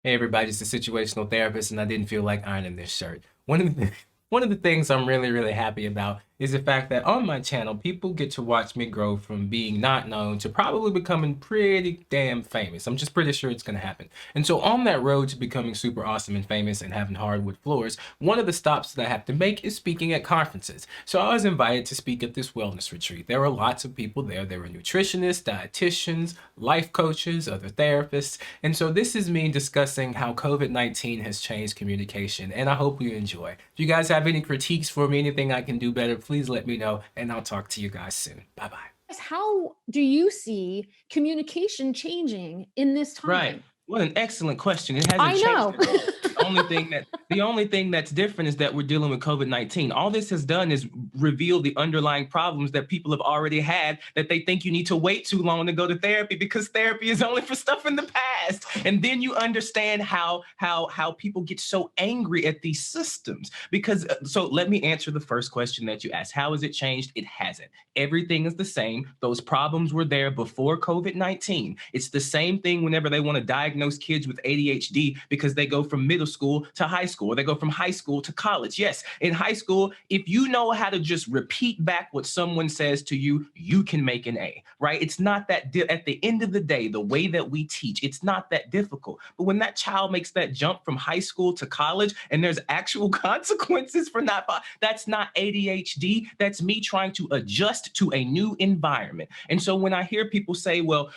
Hey everybody, it's a situational therapist, and I didn't feel like ironing this shirt. One of the things I'm really happy about is the fact that on my channel, people get to watch me grow from being not known to probably becoming pretty damn famous. I'm just pretty sure it's gonna happen. And so on that road to becoming super awesome and famous and having hardwood floors, one of the stops that I have to make is speaking at conferences. So I was invited to speak at this wellness retreat. There were lots of people there. There were nutritionists, dietitians, life coaches, other therapists. And so this is me discussing how COVID-19 has changed communication, and I hope you enjoy. If you guys have any critiques for me, anything I can do better, please let me know, and I'll talk to you guys soon. Bye-bye. How do you see communication changing in this Right. time? What an excellent question. It hasn't I changed know. at all. The only thing that's different is that we're dealing with COVID-19. All this has done is reveal the underlying problems that people have already had, that they think you need to wait too long to go to therapy because therapy is only for stuff in the past. And then you understand how people get so angry at these systems. Because so let me answer the first question that you asked. How has it changed? It hasn't. Everything is the same. Those problems were there before COVID-19. It's the same thing whenever they want to diagnose kids with ADHD because they go from middle school to high school, or they go from high school to college. Yes, in high school, if you know how to just repeat back what someone says to you, you can make an A, right? It's not that at the end of the day, the way that we teach, it's not that difficult. But when that child makes that jump from high school to college and there's actual consequences for not, that's not ADHD. That's me trying to adjust to a new environment. And so when I hear people say, well,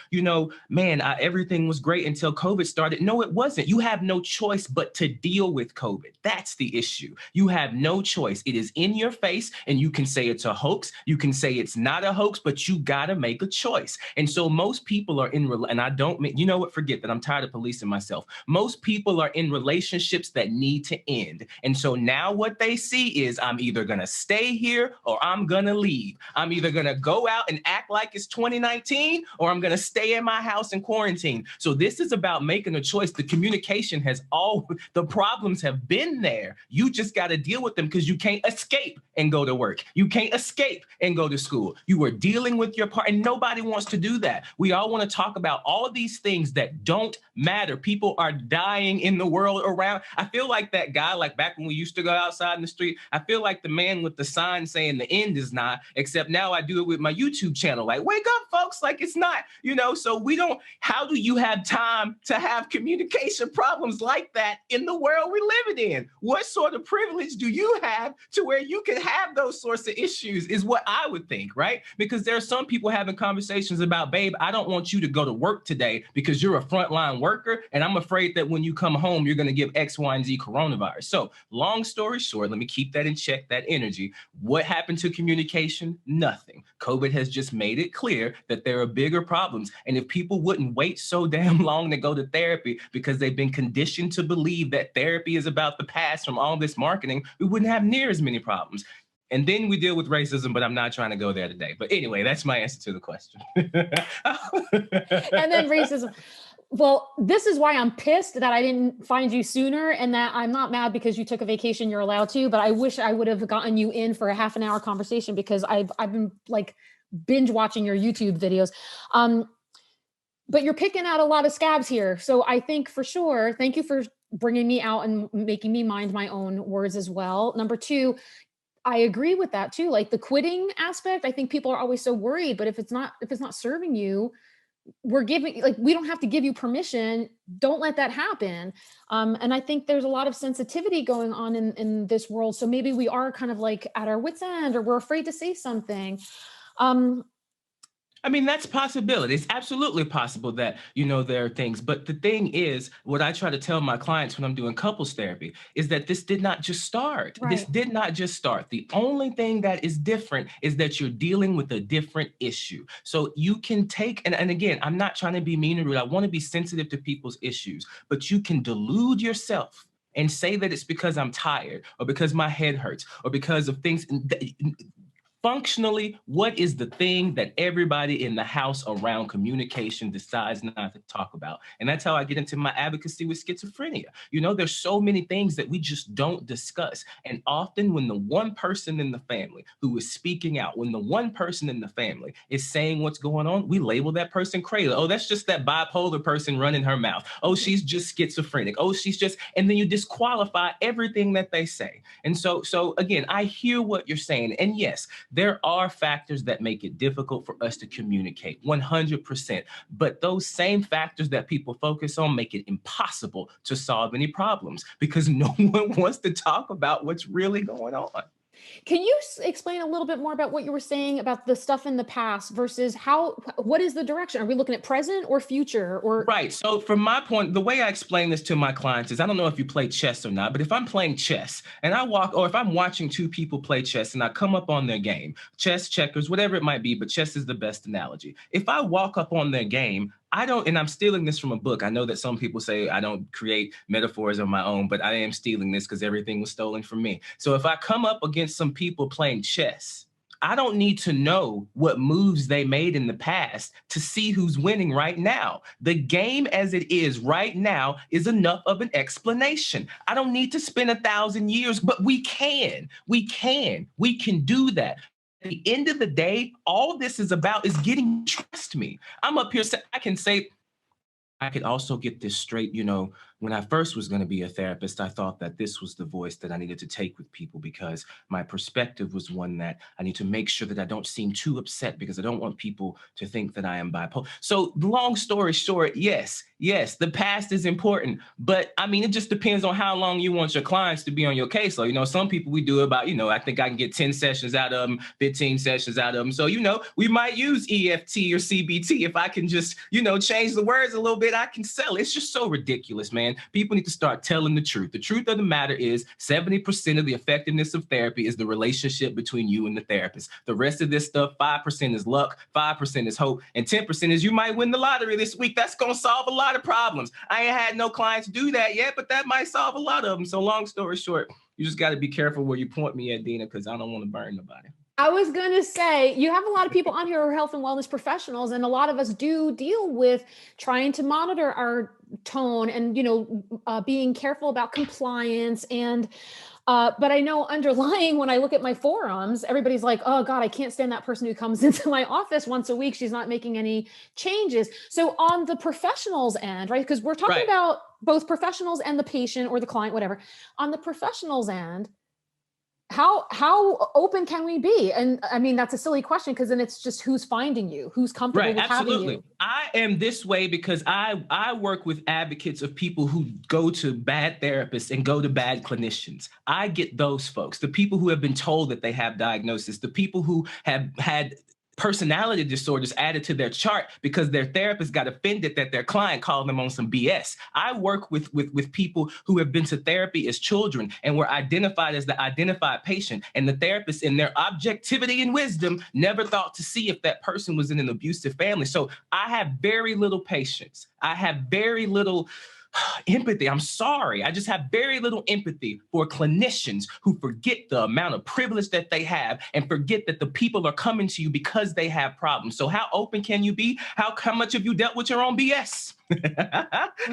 man, everything was great until COVID started. No, it wasn't. You have no choice but to deal with COVID. That's the issue. You have no choice. It is in your face, and you can say it's a hoax. You can say it's not a hoax, but you got to make a choice. And so most people are and I don't mean, you know what, forget that. I'm tired of policing myself. Most people are in relationships that need to end. And so now what they see is I'm either going to stay here or I'm going to leave. I'm either going to go out and act like it's 2019 or I'm going to stay in my house and quarantine. So this is about making a choice. The communication the problems have been there. You just got to deal with them because you can't escape and go to work. You can't escape and go to school. You are dealing with your part, and nobody wants to do that. We all want to talk about all these things that don't matter. People are dying in the world around. I feel like that guy, like back when we used to go outside in the street, I feel like the man with the sign saying the end is not, except now I do it with my YouTube channel. Like, wake up, folks, like it's not, so how do you have time to have communication problems like that in the world we're living in? What sort of privilege do you have to where you can have those sorts of issues is what I would think, right? Because there are some people having conversations about, babe, I don't want you to go to work today because you're a frontline worker, and I'm afraid that when you come home, you're going to give X, Y, and Z coronavirus. So long story short, let me keep that in check, that energy. What happened to communication? Nothing. COVID has just made it clear that there are bigger problems. And if people wouldn't wait so damn long to go to therapy because they've been conditioned to believe that therapy is about the past from all this marketing, we wouldn't have near as many problems. And then we deal with racism, but I'm not trying to go there today. But anyway, that's my answer to the question. And then racism. Well, this is why I'm pissed that I didn't find you sooner, and that I'm not mad because you took a vacation. You're allowed to, but I wish I would have gotten you in for a half an hour conversation because I've been like binge watching your YouTube videos. But you're picking out a lot of scabs here, so I think for sure. Thank you for bringing me out and making me mind my own words as well. Number two, I agree with that too. Like the quitting aspect, I think people are always so worried, but if it's not serving you, we don't have to give you permission. Don't let that happen. And I think there's a lot of sensitivity going on in this world. So maybe we are kind of like at our wits end, or we're afraid to say something. Um, I mean, that's possibility. It's absolutely possible that, there are things. But the thing is, what I try to tell my clients when I'm doing couples therapy is that this did not just start. This right. did not just start. The only thing that is different is that you're dealing with a different issue. So you can take, and again, I'm not trying to be mean or rude. I want to be sensitive to people's issues, but you can delude yourself and say that it's because I'm tired or because my head hurts or because of things. Functionally, what is the thing that everybody in the house around communication decides not to talk about? And that's how I get into my advocacy with schizophrenia. You know, there's so many things that we just don't discuss. And often when the one person in the family who is speaking out, when the one person in the family is saying what's going on, we label that person crazy. Oh, that's just that bipolar person running her mouth. Oh, she's just schizophrenic. Oh, she's just, and then you disqualify everything that they say. And so again, I hear what you're saying. And yes, there are factors that make it difficult for us to communicate 100%. But those same factors that people focus on make it impossible to solve any problems because no one wants to talk about what's really going on. Can you explain a little bit more about what you were saying about the stuff in the past versus what is the direction? Are we looking at present or future or? Right. So from my point, the way I explain this to my clients is I don't know if you play chess or not, but if I'm playing chess and I walk, or if I'm watching two people play chess and I come up on their game, chess, checkers, whatever it might be, but chess is the best analogy. If I walk up on their game, I don't, and I'm stealing this from a book. I know that some people say I don't create metaphors of my own, but I am stealing this because everything was stolen from me. So if I come up against some people playing chess, I don't need to know what moves they made in the past to see who's winning right now. The game as it is right now is enough of an explanation. I don't need to spend 1,000 years, but we can do that. At the end of the day, all this is about is getting, trust me. I'm up here, I can say, I could also get this straight. You know, when I first was going to be a therapist, I thought that this was the voice that I needed to take with people because my perspective was one that I need to make sure that I don't seem too upset because I don't want people to think that I am bipolar. So, long story short, yes, the past is important, but I mean, it just depends on how long you want your clients to be on your case. So, you know, some people we do about, you know, I think I can get 10 sessions out of them, 15 sessions out of them. So, you know, we might use EFT or CBT. If I can just, you know, change the words a little bit, I can sell. It's just so ridiculous, man. People need to start telling the truth. The truth of the matter is 70% of the effectiveness of therapy is the relationship between you and the therapist. The rest of this stuff, 5% is luck, 5% is hope, and 10% is you might win the lottery this week. That's going to solve a lot of problems. I ain't had no clients do that yet, but that might solve a lot of them. So long story short, you just got to be careful where you point me at, Dina, because I don't want to burn nobody. I was going to say, you have a lot of people on here who are health and wellness professionals, and a lot of us do deal with trying to monitor our tone and, you know, being careful about compliance. And, but I know underlying when I look at my forums, everybody's like, oh God, I can't stand that person who comes into my office once a week. She's not making any changes. So on the professionals end, right? Because we're talking about both professionals and the patient or the client, whatever. On the professionals end, how open can we be? And I mean, that's a silly question because then it's just who's finding you, who's comfortable with having you. I am this way because I work with advocates of people who go to bad therapists and go to bad clinicians. I get those folks, the people who have been told that they have diagnosis, the people who have had personality disorders added to their chart because their therapist got offended that their client called them on some BS. I work with people who have been to therapy as children and were identified as the identified patient, and the therapist in their objectivity and wisdom never thought to see if that person was in an abusive family. So I have very little patience. I have very little empathy. I'm sorry. I just have very little empathy for clinicians who forget the amount of privilege that they have and forget that the people are coming to you because they have problems. So how open can you be? How much have you dealt with your own BS? That's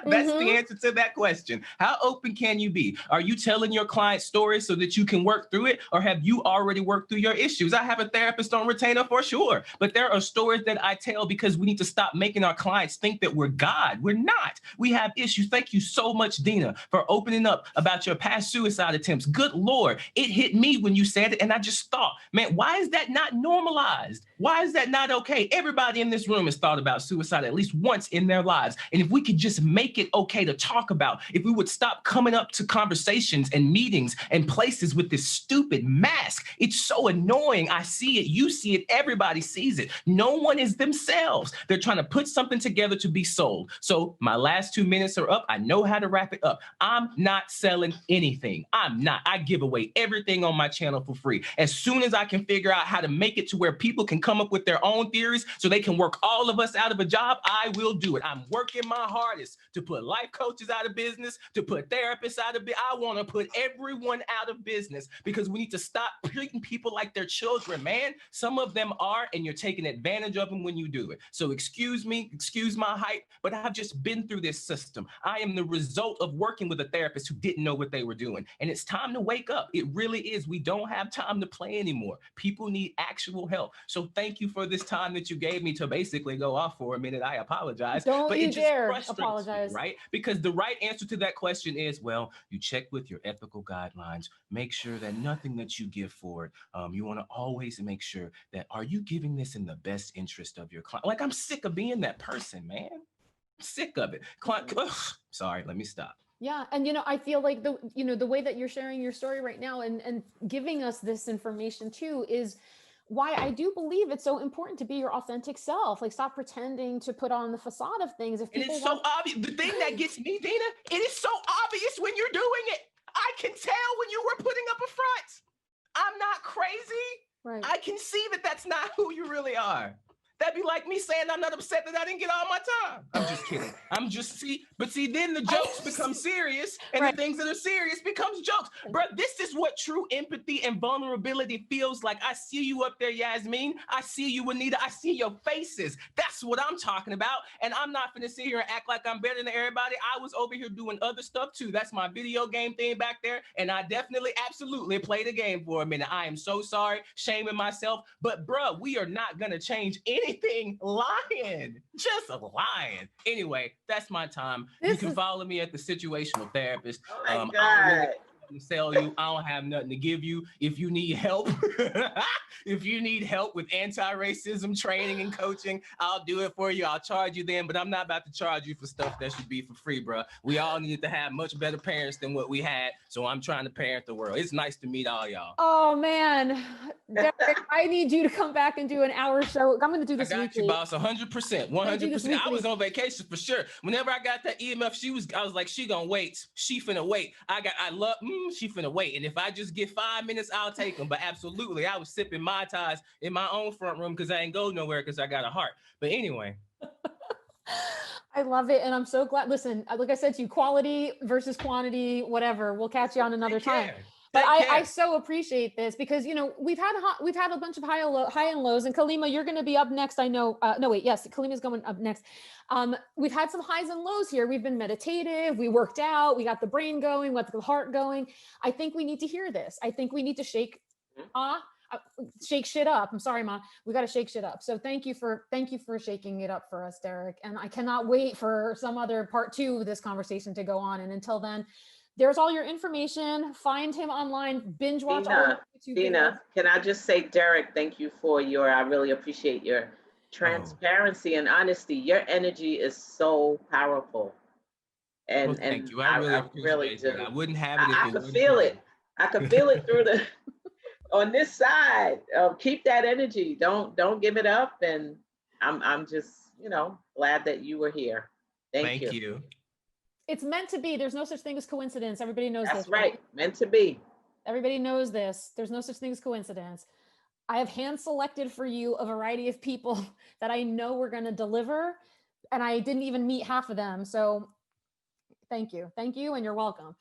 the answer to that question. How open can you be? Are you telling your client stories so that you can work through it, or have you already worked through your issues? I have a therapist on retainer for sure, but there are stories that I tell because we need to stop making our clients think that we're God. We're not. We have issues. Thank you so much, Dina, for opening up about your past suicide attempts. Good Lord, it hit me when you said it, and I just thought, man, why is that not normalized? Why is that not okay? Everybody in this room has thought about suicide at least once in their lives. And if we could just make it okay to talk about, if we would stop coming up to conversations and meetings and places with this stupid mask, it's so annoying. I see it, you see it, everybody sees it. No one is themselves. They're trying to put something together to be sold. So my last 2 minutes are up. I know how to wrap it up. I'm not selling anything. I'm not. I give away everything on my channel for free. As soon as I can figure out how to make it to where people can come up with their own theories so they can work all of us out of a job, I will do do it. I'm working my hardest to put life coaches out of business, to put therapists out of business. I want to put everyone out of business because we need to stop treating people like they're children, man. Some of them are, and you're taking advantage of them when you do it. So excuse me, excuse my hype, but I've just been through this system. I am the result of working with a therapist who didn't know what they were doing. And it's time to wake up. It really is. We don't have time to play anymore. People need actual help. So thank you for this time that you gave me to basically go off for a minute. I apologize. Don't but you it just dare frustrates apologize. me, right? Because the right answer to that question is, well, you check with your ethical guidelines. Make sure that nothing that you give forward, you want to always make sure that, are you giving this in the best interest of your client? Like, I'm sick of being that person, man. I'm sick of it. Sorry, let me stop. Yeah. And, I feel like the way that you're sharing your story right now and giving us this information too is why I do believe it's so important to be your authentic self. Like, stop pretending to put on the facade of things. If people and it's so obvious. The thing that gets me, Dina, it is so obvious when you're doing it. I can tell when you were putting up a front. I'm not crazy. Right. I can see that that's not who you really are. That'd be like me saying I'm not upset that I didn't get all my time. I'm just kidding. But then the jokes become serious, and the things that are serious becomes jokes. Bro, this is what true empathy and vulnerability feels like. I see you up there, Yasmin. I see you, Anita. I see your faces. That's what I'm talking about. And I'm not gonna sit here and act like I'm better than everybody. I was over here doing other stuff too. That's my video game thing back there. And I definitely, absolutely played a game for a minute. I am so sorry, shaming myself. But bro, we are not gonna change anything lying, just lying. Anyway, that's my time. You can follow me at the Situational Therapist. Oh my God. I don't really have to sell you. I don't have nothing to give you. If you need help, if you need help with anti-racism training and coaching, I'll do it for you. I'll charge you then, but I'm not about to charge you for stuff that should be for free, bro. We all need to have much better parents than what we had, so I'm trying to parent the world. It's nice to meet all y'all. Oh man, Derrick, I need you to come back and do an hour show. I'm going to do this I got weekly. you, boss. 100%, 100%. I was on vacation for sure. Whenever I got that EMF, I was like, she gonna wait. She finna wait. She finna wait. And if I just get 5 minutes, I'll take them. But absolutely, I was sipping Mai Tais in my own front room because I ain't go nowhere because I got a heart. But anyway. I love it. And I'm so glad. Listen, like I said to you, quality versus quantity, whatever. We'll catch you on another time. But I so appreciate this because, we've had a bunch of high and lows, and Kalima, you're going to be up next. I know. Kalima's going up next. We've had some highs and lows here. We've been meditative. We worked out. We got the brain going, we got the heart going. I think we need to hear this. I think we need to shake shit up. I'm sorry, Ma. We got to shake shit up. So thank you for shaking it up for us, Derrick. And I cannot wait for some other part 2 of this conversation to go on. And until then, there's all your information. Find him online, binge watch all your YouTube videos. Can I just say, Derrick, thank you for I really appreciate your transparency and honesty. Your energy is so powerful. And thank you. I really appreciate it. I wouldn't have it if I could feel it. I could feel it through on this side. Keep that energy. Don't give it up. And I'm just, glad that you were here. Thank you. It's meant to be. There's no such thing as coincidence. Everybody knows this. That's right. Meant to be. Everybody knows this. There's no such thing as coincidence. I have hand selected for you a variety of people that I know we're going to deliver, and I didn't even meet half of them. So thank you. Thank you, and you're welcome.